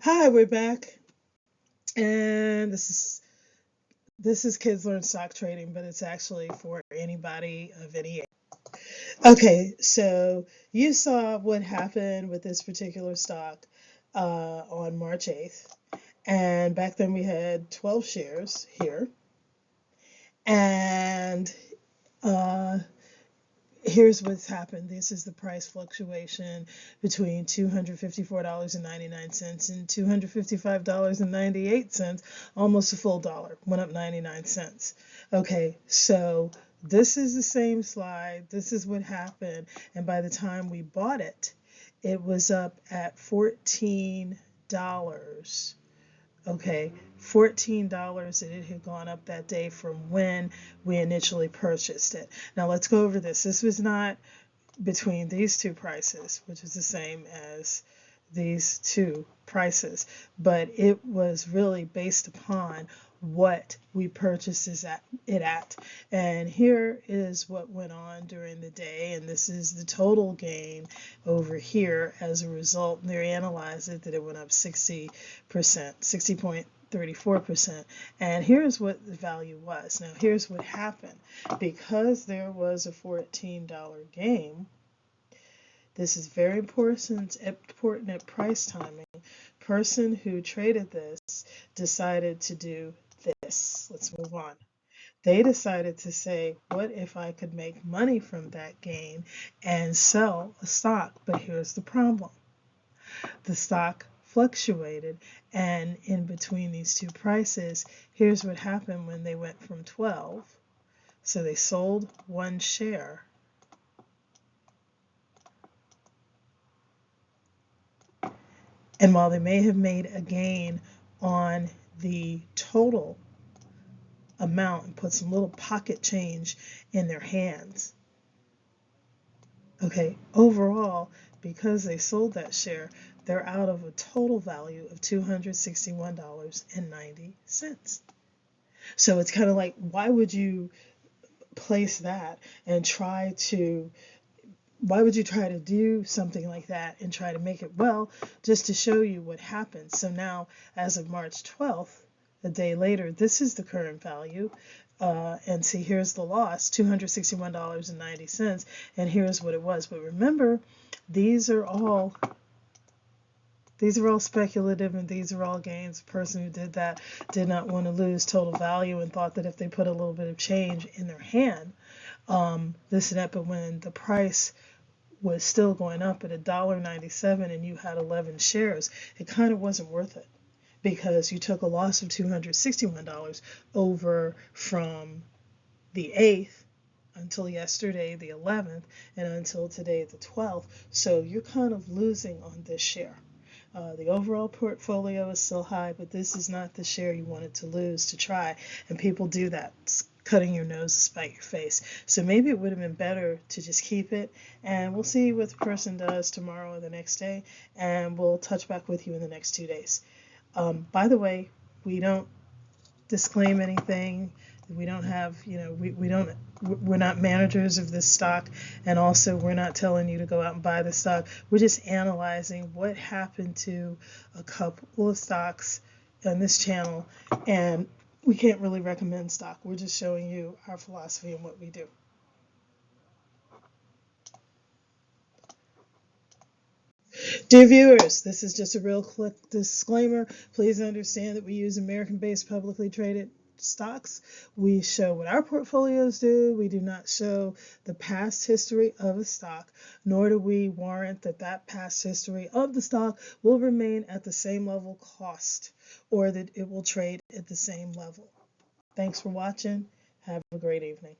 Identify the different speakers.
Speaker 1: Hi, we're back, and this is Kids Learn Stock Trading, but it's actually for anybody of any age. Okay, so you saw what happened with this particular stock on March 8th, and back then we had 12 shares here, and uh, here's what's happened. This is the price fluctuation between $254.99 and $255.98, almost a full dollar, went up 99 cents. Okay, so this is the same slide. This is what happened. And by the time we bought it, it was up at $14. Okay, $14 that it had gone up that day from when we initially purchased it. Now let's go over this. This was not between these two prices, which is the same as these two prices, but it was really based upon what we purchased it at. And here is what went on during the day, and this is the total gain over here as a result. They analyzed it that it went up 60%, 60.34%. And here's what the value was. Now here's what happened. Because there was a $14 gain, this is very important at price timing. Person who traded this decided to do this. Let's move on. They decided to say, what if I could make money from that gain and sell a stock? But here's the problem. The stock fluctuated, and in between these two prices, here's what happened when they went from 12. So they sold one share. And while they may have made a gain on the total amount and put some little pocket change in their hands, okay, overall, because they sold that share, they're out of a total value of $261.90. So it's kind of like, why would you place that and why would you try to do something like that and try to make it? Well, just to show you what happens. So now, as of March 12th, a day later, this is the current value. And see, here's the loss, $261.90, and here's what it was. But remember, these are all speculative, and these are all gains. The person who did that did not want to lose total value and thought that if they put a little bit of change in their hand, this and that. But when the price was still going up at $1.97 and you had 11 shares, it kind of wasn't worth it, because you took a loss of $261 over from the 8th until yesterday, the 11th, and until today, the 12th. So you're kind of losing on this share. The overall portfolio is still high, but this is not the share you wanted to lose to try. And people do that. It's cutting your nose to spite your face. So maybe it would have been better to just keep it. And we'll see what the person does tomorrow or the next day. And we'll touch back with you in the next 2 days. By the way, we don't disclaim anything. We don't have, we're not managers of this stock, and also we're not telling you to go out and buy the stock. We're just analyzing what happened to a couple of stocks on this channel, and we can't really recommend stock. We're just showing you our philosophy and what we do. Dear viewers, this is just a real quick disclaimer. Please understand that we use American-based publicly traded stocks. We show what our portfolios do. We do not show the past history of a stock, nor do we warrant that past history of the stock will remain at the same level cost, or that it will trade at the same level. Thanks for watching. Have a great evening.